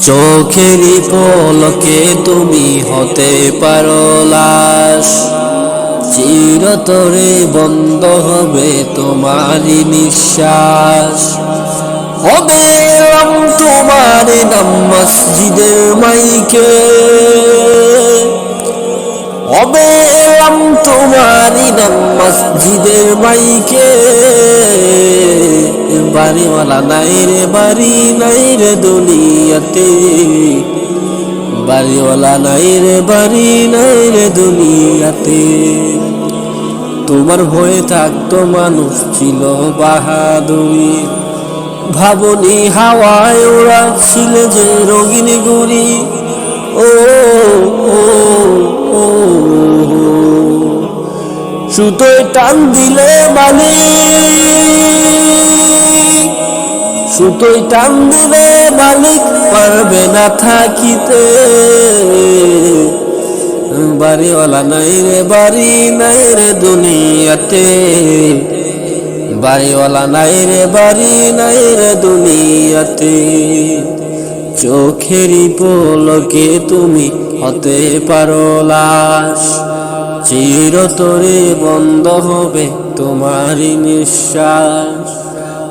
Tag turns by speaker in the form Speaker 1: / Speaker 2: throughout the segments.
Speaker 1: চোখেরই পলকে তুমি হতে পারো লাশ, চিরতরে বন্ধ হবে তোমারই নিঃশ্বাস। হবে এলাম তোমার নাম মসজিদের মাইকে, হবে এলাম তোমারই নাম মসজিদের মাইকে। বাড়িওয়ালা নাই রে বাড়ি নাই রে দুনিয়াতে, বাড়িওয়ালা নাই রে বাড়ি নাই রে দুনিয়াতে। তোমার ভয়ে থাকতো মানুষ ছিল বাহাদুরি, ভাবনি হাওয়ায় ওরা ছিল যে রঙিন গুড়ি। ও ও ও সুতোয় টান দিলে মালিক, সুতোয় টান দিলে মালিক পারবে না থাকিতে। বাড়িওয়ালা নাই রে বাড়ি নাই রে দুনিয়াতে, বাড়িওয়ালা নাই রে বাড়ি নাই রে দুনিয়াতে। চোখেরই পলকে তুমি হতে পারো লাশ, চিরতরে বন্ধ হবে তোমারই নিঃশ্বাস।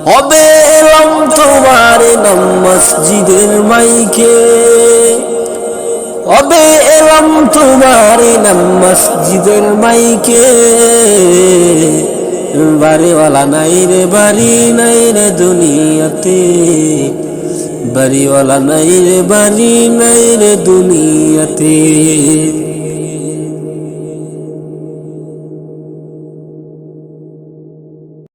Speaker 1: হবে এলাম তোমার নাম মসজিদের মাইকে, হবে এলাম তোমার নাম মসজিদের মাইকে। বাড়িওয়ালা নাই রে বাড়ি নাই রে দুনিয়াতে, বাড়িওয়ালা নাই রে বাড়ি নাই রে দুনিয়াতে।